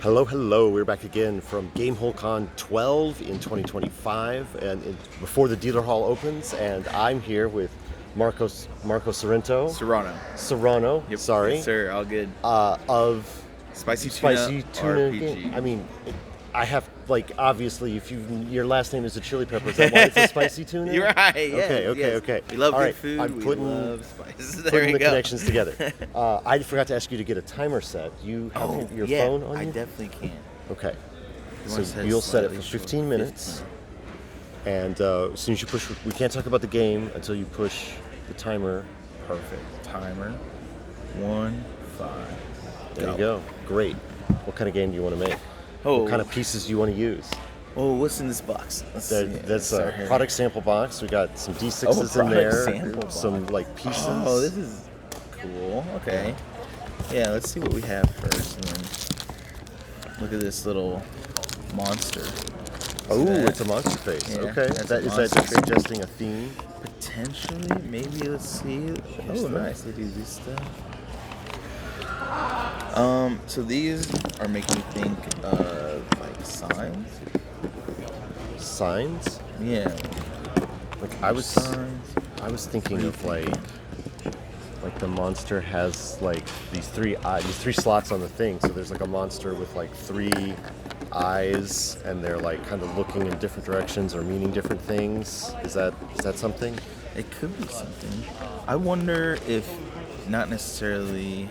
Hello. We're back again from Gamehole Con 12 in 2025, and before the dealer hall opens. And I'm here with Marco Sorrento. Serrano. Yep. Sorry. Yes, sir. All good. Of Spicy Tuna RPG. I mean, I have obviously, if your last name is a chili pepper, is that why it's a spicy tuna? You're right. Yeah. Okay. We love All good right, food. I'm we putting, love spices. There putting you the go. connections together. I forgot to ask you to get a timer set. You have your phone on you? I definitely can. Okay. You So you'll set it for 15 minutes. And as soon as you push, we can't talk about the game until you push the timer. Perfect. Timer. 1, 5. There you go. Great. What kind of game do you want to make? What kind of pieces do you want to use? Oh, what's in this box? That's a product sample box. We got some D6s in there. Some pieces. Oh, this is cool. Okay. Yeah, let's see what we have first. And then look at this little monster. Oh, it's a monster face. Yeah, okay. Is that suggesting a theme? Potentially. Maybe. Let's see. Oh, nice. They do this stuff. So these are making me think of signs. Signs? Yeah. I was thinking of the monster has these three slots on the thing. So there's a monster with 3 eyes, and they're kind of looking in different directions or meaning different things. Is that something? It could be something. I wonder if not necessarily,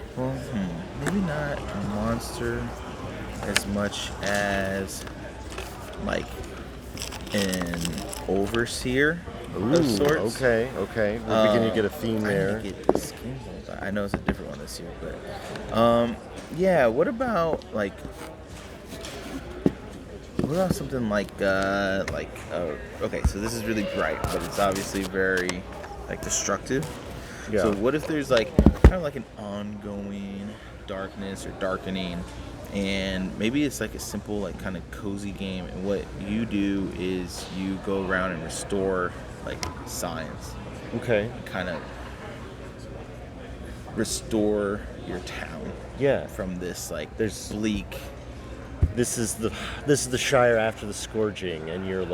maybe not a monster as much as an overseer of sorts. Okay. We're beginning to get a theme there. I know it's a different one this year, but yeah. What about something okay, so this is really bright, but it's obviously very destructive. Yeah. So what if there's kind of an ongoing darkness or darkening, and maybe it's a simple kind of cozy game, and what you do is you go around and restore signs. Okay. Kind of restore your town. Yeah. From this there's bleak. This is the Shire after the scourging, and you're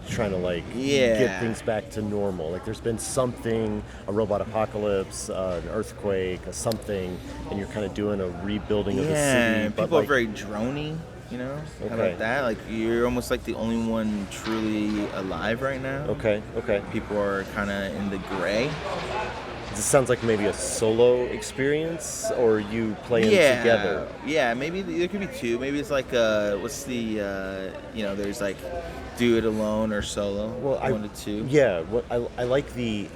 trying to get things back to normal. There's been something, a robot apocalypse, an earthquake, something, and you're kind of doing a rebuilding of the city. Yeah, people are very drony, Okay. How about that? You're almost the only one truly alive right now. Okay. People are kind of in the gray. This sounds like maybe a solo experience, or you playing together. Yeah, maybe there could be 2. Maybe it's what's the, there's do it alone or solo. Well, 1 to 2. Yeah, I like the,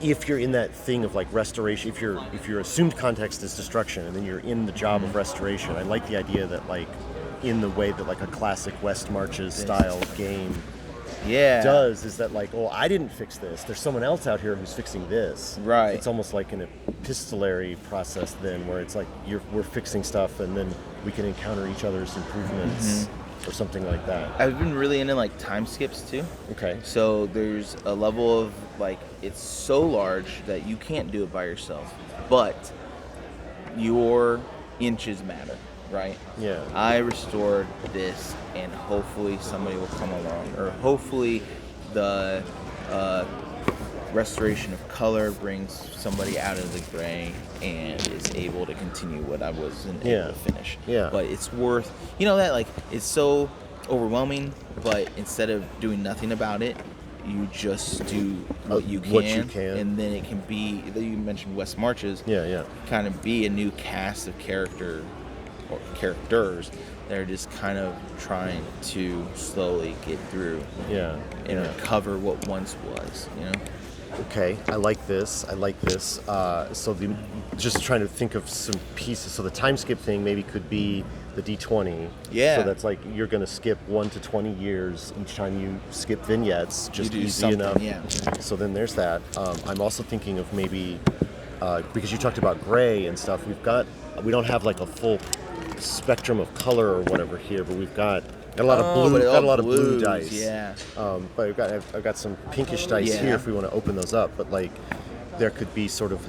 if you're in that thing of restoration, if your assumed context is destruction, and then you're in the job of restoration, I like the idea that in the way that a classic West Marches style game does, is that I didn't fix this. There's someone else out here who's fixing this. Right. It's almost like an epistolary process then, where it's we're fixing stuff, and then we can encounter each other's improvements or something like that. I've been really into time skips too. Okay. So there's a level of it's so large that you can't do it by yourself, but your inches matter. Right? Yeah. I restored this, and hopefully somebody will come along, or hopefully the restoration of color brings somebody out of the gray and is able to continue what I wasn't able to finish. Yeah. But it's worth, that it's so overwhelming, but instead of doing nothing about it, you just do what you can, and then it can be, you mentioned West Marches, kind of be a new cast of characters that are just kind of trying to slowly get through and recover what once was, Okay, I like this. So just trying to think of some pieces. So the time skip thing maybe could be the D20. Yeah. So that's you're going to skip 1 to 20 years each time you skip vignettes, just easy enough. Yeah. So then there's that. I'm also thinking of maybe, because you talked about gray and stuff, we don't have a full spectrum of color or whatever here, but we've got a lot of blue dice. Yeah. But I've got some pinkish dice here if we want to open those up. But there could be sort of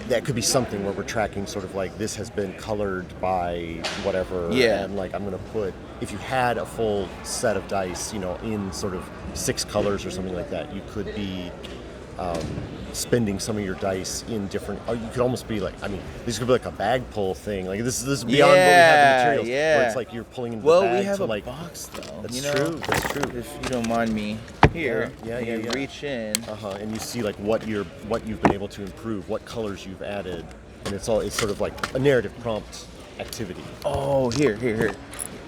that could be something where we're tracking sort of like this has been colored by whatever. Yeah. And like I'm going to put, if you had a full set of dice, you know, in sort of 6 colors or something like that, you could be spending some of your dice in different, or you could almost be like, I mean, this could be like a bag pull thing. Like this is beyond what we have in materials. Yeah. Where it's like you're pulling into the bag. Well, we have to a like, box though. That's you know, true. That's true. If you don't mind me here, you reach in. And you see like what you've been able to improve, what colors you've added, and it's sort of like a narrative prompt activity. Oh, here.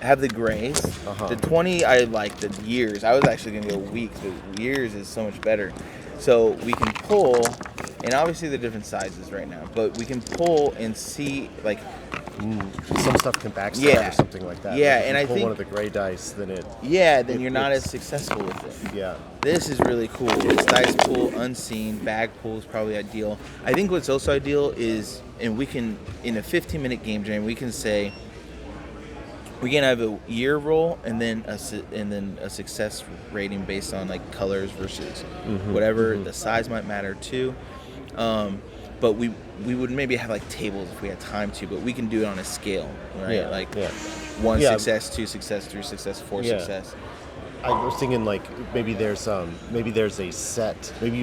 I have the grays. The 20, I like the years. I was actually gonna go weeks, but years is so much better. So we can pull, and obviously they're different sizes right now, but we can pull and see like some stuff can backstab or something like that. Yeah, like and I pull think one of the gray dice, then then you're not as successful with it. Yeah. This is really cool. It's dice pull, unseen, bag pull is probably ideal. I think what's also ideal is, and we can, in a 15-minute game jam, we can say, we can have a year roll and then a success rating based on like colors versus whatever. The size might matter too, but we would maybe have like tables if we had time to. But we can do it on a scale, right? One success, 2 success, 3 success, 4 success. I was thinking like maybe there's a set. Maybe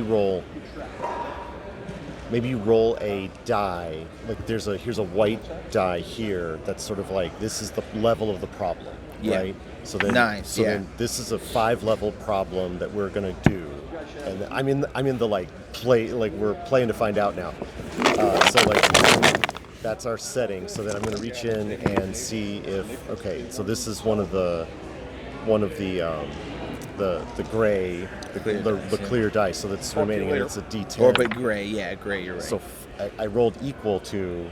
you roll a die, like here's a white die here that's sort of like this is the level of the problem, right? So then, then this is a 5-level problem that we're gonna do, and I'm in the like play, like we're playing to find out now. So like that's our setting. So then I'm gonna reach in and see if so this is one of the gray, the clear dice, so that's remaining, and it's a D10. Or but gray, gray. You're right. So I rolled equal to,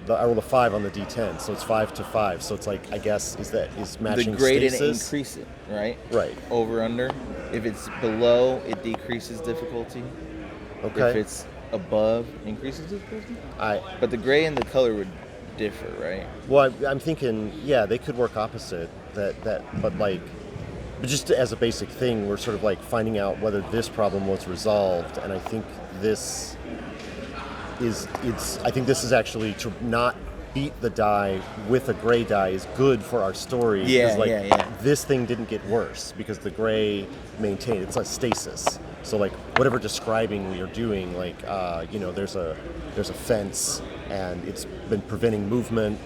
I rolled a 5 on the D10, so it's 5 to 5. So it's like, I guess is matching the gray stasis. Didn't increase it, right? Right. Over under. If it's below, it decreases difficulty. Okay. If it's above, increases difficulty. But the gray and the color would differ, right? Well, I'm thinking, they could work opposite. But just as a basic thing, we're sort of like finding out whether this problem was resolved, and I think this is actually to not beat the die with a gray die is good for our story. This thing didn't get worse because the gray maintained. It's a stasis. So like whatever describing we are doing, like there's a fence and it's been preventing movement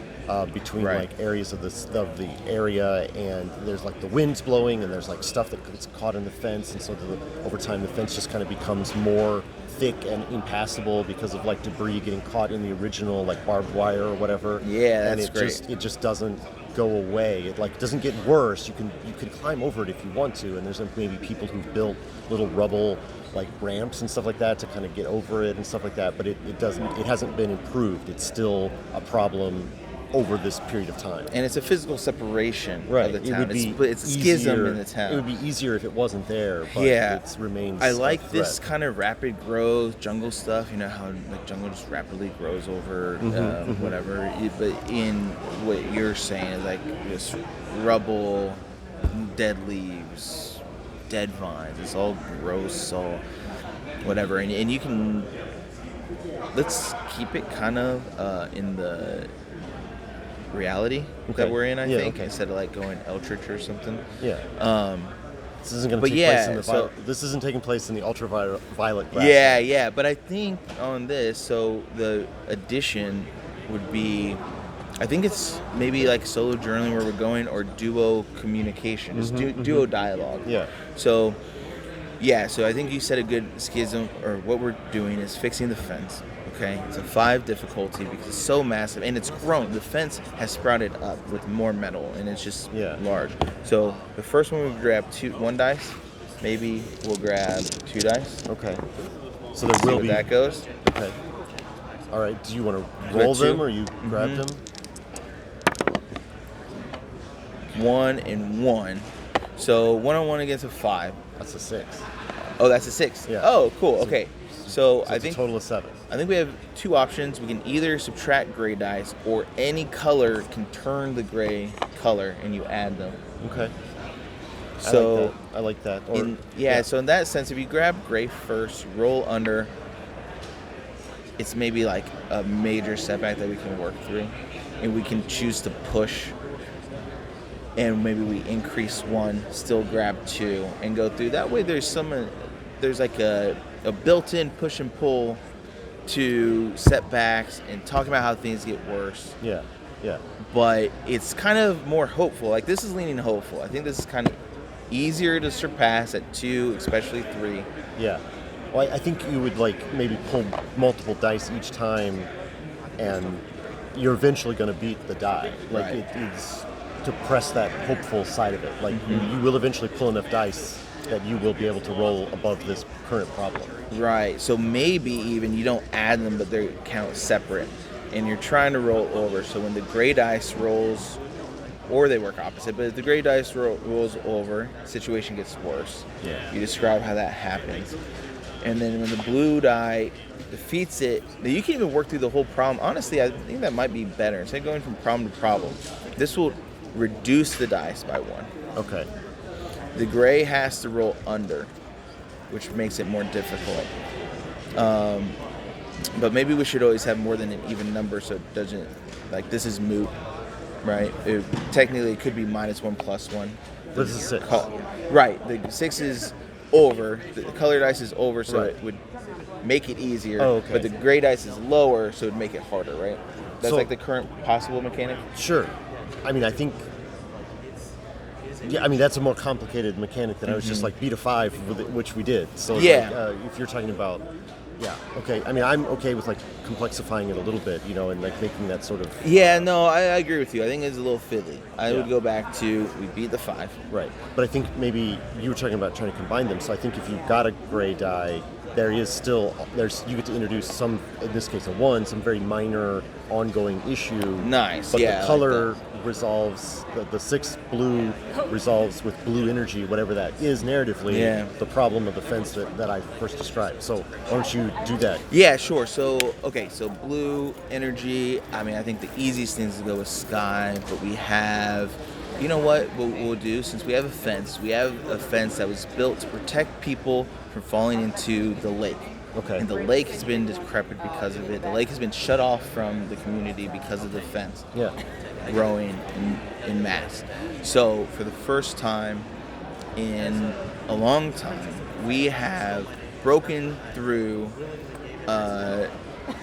between like areas of the area, and there's like the wind's blowing and there's like stuff that gets caught in the fence, and so over time the fence just kind of becomes more thick and impassable because of like debris getting caught in the original like barbed wire or whatever. And it just doesn't go away. It like doesn't get worse. You can climb over it if you want to, and there's maybe people who've built little rubble like ramps and stuff like that to kind of get over it and stuff like that, but it hasn't been improved. It's still a problem over this period of time. And it's a physical separation of the town. It's a schism in the town. It would be easier if it wasn't there, but it remains I like this kind of rapid growth, jungle stuff. You know how like jungle just rapidly grows over whatever. But in what you're saying is like this rubble, dead leaves, dead vines. It's all gross, all whatever. And you can... Let's keep it kind of in the reality that we're in, I think, instead of like going Eldritch or something. This isn't going to take place in the this isn't taking place in the ultraviolet glass. But I think on this, so the addition would be, I think it's maybe like solo journaling where we're going, or duo communication, just duo dialogue. So I think you said a good schism, or what we're doing is fixing the fence. Okay, it's a 5 difficulty because it's so massive and it's grown. The fence has sprouted up with more metal and it's just large. So the first one we grab 1 dice. Maybe we'll grab 2 dice. Okay. So there will be that goes. Okay. All right. Do you want to roll them or you grab them? 1 and 1. So 1-on-1 against a 5. That's a 6. Oh, that's a 6. Yeah. Oh, cool. Okay. So I think a total of 7. I think we have 2 options. We can either subtract gray dice, or any color can turn the gray color, and you add them. Okay. So I like that. So in that sense, if you grab gray first, roll under. it's maybe like a major setback that we can work through, and we can choose to push, and maybe we increase 1, still grab 2, and go through. That way there's like a built-in push and pull to setbacks and talking about how things get worse. Yeah. But it's kind of more hopeful. Like, this is leaning hopeful. I think this is kind of easier to surpass at 2, especially 3. Yeah. Well, I think you would like maybe pull multiple dice each time, and you're eventually going to beat the die. Like, right. it's to press that hopeful side of it. Like, you will eventually pull enough dice that you will be able to roll above this current problem. Right. So maybe even you don't add them, but they count separate, and you're trying to roll over. So when the gray dice rolls, or they work opposite, but if the gray dice rolls over, the situation gets worse. Yeah. You describe how that happens. And then when the blue die defeats it, you can even work through the whole problem. Honestly, I think that might be better. Instead of going from problem to problem, this will reduce the dice by 1. Okay. The gray has to roll under, which makes it more difficult. But maybe we should always have more than an even number, so it doesn't, like, this is moot, right? Technically, it could be -1 +1. This is 6. Right. The 6 is over. The colored dice is over, so Right. it would make it easier. Oh, okay. But the gray dice is lower, so it would make it harder, right? That's So- like the current possible mechanic? Sure. I mean, I think. Yeah, I mean, that's a more complicated mechanic than I was just like beat a 5, which we did. So Yeah. like, if you're talking about, yeah, okay. I mean, I'm okay with like complexifying it a little bit, and like making that sort of Yeah, no, I agree with you. I think it's a little fiddly. I Yeah. would go back to, we beat the 5. right. But I think maybe you were talking about trying to combine them. So I think if you've got a gray die, you get to introduce some, in this case a 1, some very minor ongoing issue. Nice, But yeah, the I color like resolves, the 6 blue resolves with blue energy, whatever that is narratively, Yeah. the problem of the fence that I first described. So why don't you do that? Yeah, sure. So blue energy. I mean, I think the easiest thing is to go with sky, but we have, you know what we'll do, since we have a fence that was built to protect people from falling into the lake. Okay. And the lake has been decrepit because of it. The lake has been shut off from the community because of the fence Yeah. growing in mass. So for the first time in a long time, we have broken through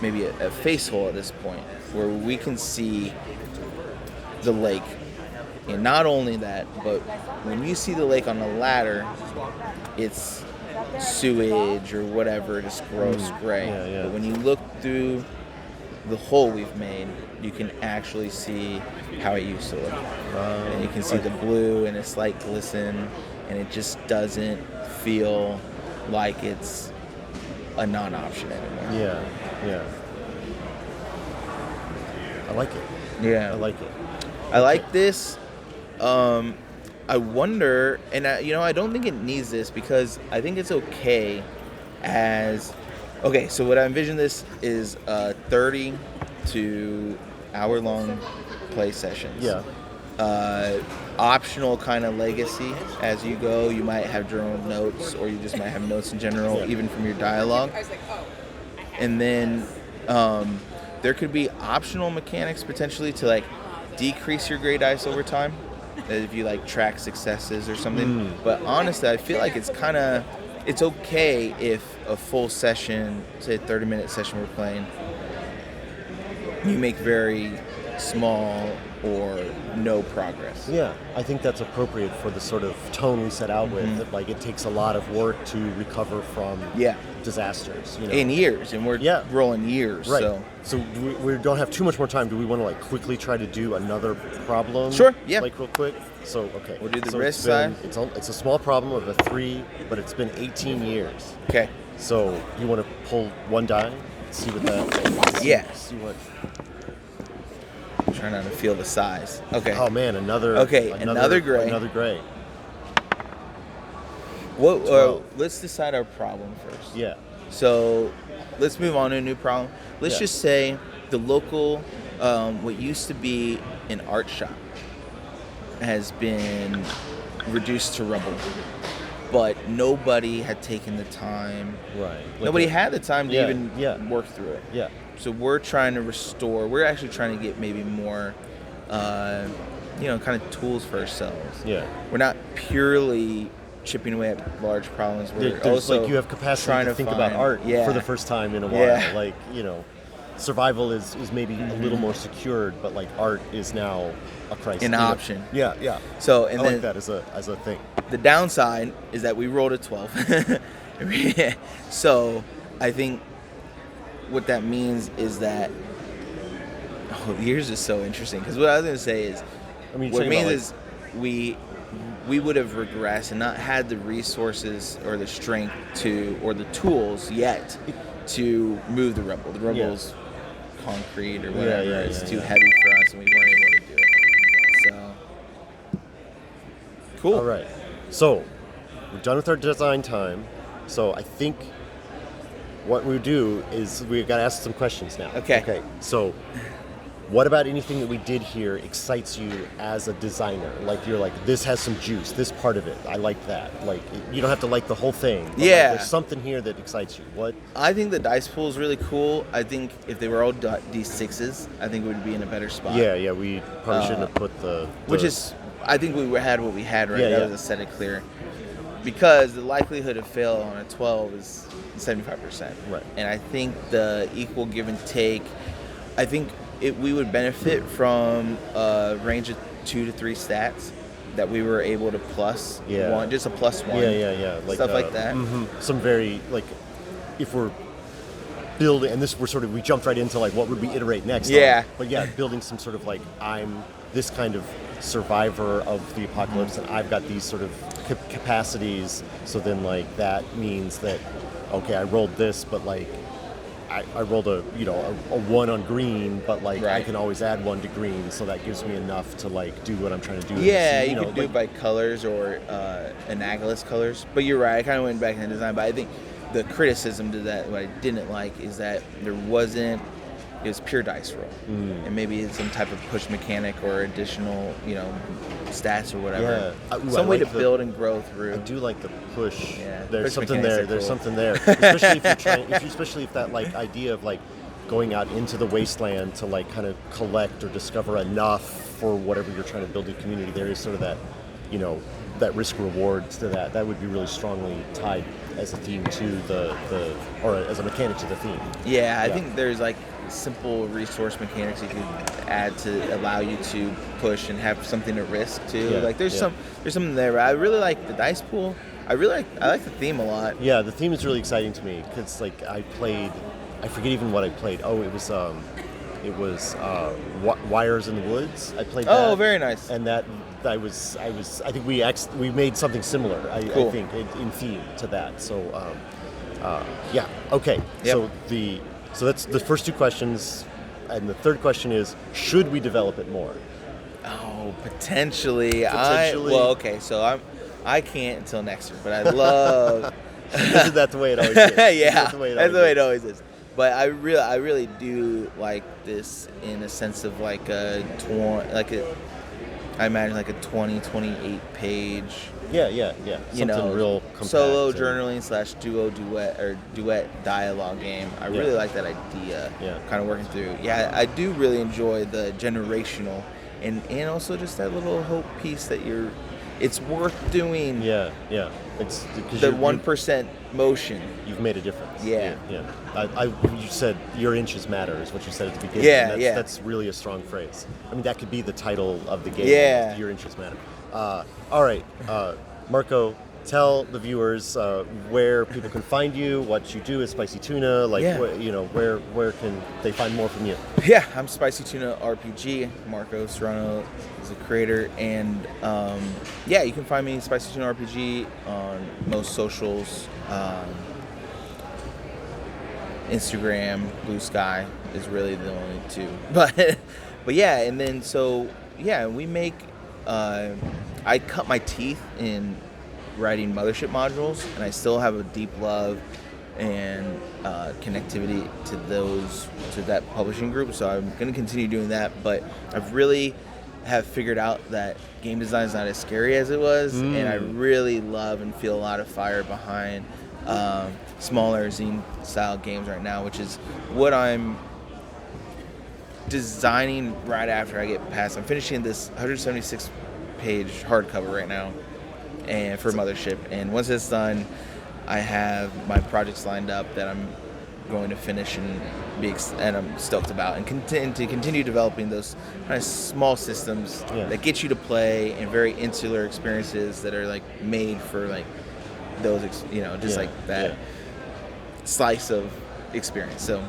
maybe a face hole at this point where we can see the lake. And not only that, but when you see the lake on the ladder, it's sewage or whatever, just gross gray. Yeah. But when you look through the hole we've made, you can actually see how it used to look. And you can see the blue, and it's like glisten, and it just doesn't feel like it's a non-option anymore. Yeah. I like it. Yeah. I like it. I like this. I wonder, and I don't think it needs this, because I think it's okay so what I envision this is 30 to hour-long play sessions. Yeah. Optional kind of legacy as you go. You might have journal notes, or you just might have notes in general, Yeah. even from your dialogue. And then there could be optional mechanics potentially to like decrease your gray dice over time, if you like track successes or something. But honestly, I feel like it's okay if a full session, say a 30-minute session we're playing, you make very small or no progress. Yeah, I think that's appropriate for the sort of tone we set out with. That, like, it takes a lot of work to recover from disasters. In years, and we're rolling years. Right. So we don't have too much more time. Do we want to like quickly try to do another problem? Sure. Yeah. Like real quick. So okay. We'll do the so risk side. It's a small problem of a 3, but it's been 18 years. Okay. So you want to pull 1 die, see what that. Yeah. See what. I'm trying not to feel the size. Okay. Oh man, another. Okay, another gray. Another gray. Let's decide our problem first. Yeah. So let's move on to a new problem. Let's Yeah. just say the local, what used to be an art shop has been reduced to rubble. but nobody had taken the time. Right. Nobody had the time to even work through it. Yeah. So we're trying to restore. We're actually trying to get maybe more, kind of tools for ourselves. Yeah. We're not purely chipping away at large problems. We're There's also like you have capacity to think about art for the first time in a while. Yeah. Like, survival is maybe a little more secured, but like art is now a crisis. An option. Yeah, yeah. So I like that as a thing. The downside is that we rolled a 12. So I think what that means is that yours is so interesting, because what I was going to say is what it means is we would have regressed and not had the resources or the strength or the tools yet to move the rebel. The rebel's concrete or whatever is too heavy for us, and we weren't able to do it. So cool. All right. So we're done with our design time. So I think what we do is we've got to ask some questions now. Okay. So what about anything that we did here excites you as a designer? Like you're like, this has some juice, this part of it, I like that. Like you don't have to like the whole thing. But there's something here that excites you. What? I think the dice pool is really cool. I think if they were all D6s, I think we would be in a better spot. Yeah, we probably shouldn't have put the... Which is, I think we had what we had, right? That was a set it clear. Because the likelihood of fail on a 12 is 75%. Right. And I think the equal give and take, I think we would benefit from a range of 2 to 3 stats that we were able to plus one, just a +1. Yeah. Like, stuff like that. Some very, like, if we're building, and we jumped right into like what would we iterate next on. But building some sort of like, I'm this kind of survivor of the apocalypse and I've got these sort of capacities, so then like that means that okay, I rolled this, but like I rolled a 1 on green, but like I can always add 1 to green, so that gives me enough to like do what I'm trying to do. Yeah, you could do it by colors or analogous colors. But you're right, I kind of went back in the design, but I think the criticism to that, what I didn't like, is that it was pure dice roll, and maybe it's some type of push mechanic or additional, stats or whatever. Some way to build and grow through. I do like the push. Yeah, there's push something there. Cool. There's something there, especially if you're trying. Especially if that like idea of like going out into the wasteland to like kind of collect or discover enough for whatever you're trying to build a community. There is sort of that, that risk reward to that. That would be really strongly tied as a theme to or as a mechanic to the theme. Yeah, I think there's like simple resource mechanics you could add to allow you to push and have something to risk too. There's something there. But I really like the dice pool. I like the theme a lot. Yeah, the theme is really exciting to me because like I forget even what I played. Oh, it was Wires in the Woods. I played that. Oh, very nice. And that I think we made something similar. I think in theme to that. So okay. Yep. So that's the first 2 questions, and the third question is, should we develop it more? Oh, potentially. So I can't until next year, but I love. Isn't that the way it always is? Yeah, that's the way it always is. But I really do like this in a sense of like I imagine like a 28 page. Yeah. Something real compact. Solo journaling / duet dialogue game. I really like that idea. Yeah. Kind of working through. Yeah, I do really enjoy the generational and also just that little hope piece that it's worth doing. Yeah. It's the 1% motion. You've made a difference. Yeah. You said your inches matter is what you said at the beginning. Yeah. That's really a strong phrase. I mean, that could be the title of the game. Yeah. Your inches matter. All right, Marco, tell the viewers where people can find you, what you do at Spicy Tuna, where can they find more from you? Yeah, I'm SpicyTunaRPG. Marco Serrano is a creator, and you can find me SpicyTunaRPG on most socials. Instagram, Blue Sky is really the only 2. But yeah, and then we make. I cut my teeth in writing mothership modules, and I still have a deep love and connectivity to that publishing group. So I'm going to continue doing that. But I've really have figured out that game design is not as scary as it was, and I really love and feel a lot of fire behind smaller zine-style games right now, which is what I'm designing right after I get past. I'm finishing this 176-page hardcover right now, and for Mothership. And once it's done, I have my projects lined up that I'm going to finish and I'm stoked about, and continue developing those kind of small systems that get you to play, and very insular experiences that are like made for like those, like that slice of experience. So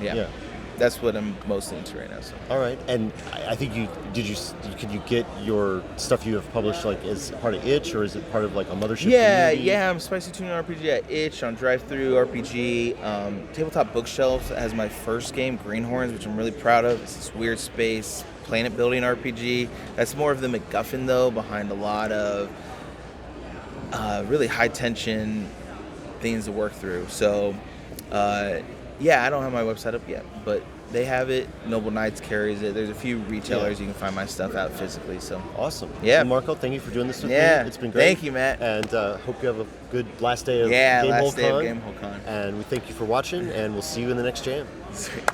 that's what I'm mostly into right now. So. All right, and I think can you get your stuff you have published like as part of Itch, or is it part of like a Mothership community? Yeah, I'm SpicyTunaRPG at Itch, on DriveThruRPG. Tabletop Bookshelf has my first game, Greenhorns, which I'm really proud of. It's this weird space planet building RPG. That's more of the MacGuffin though, behind a lot of really high tension things to work through. So I don't have my website up yet, but they have it. Noble Knights carries it. There's a few retailers you can find my stuff out physically. So awesome. Yeah, well, Marco, thank you for doing this with me. It's been great. Thank you, Matt. And hope you have a good last day of Gamehole Con. Gamehole Con. And we thank you for watching, and we'll see you in the next jam. Sweet.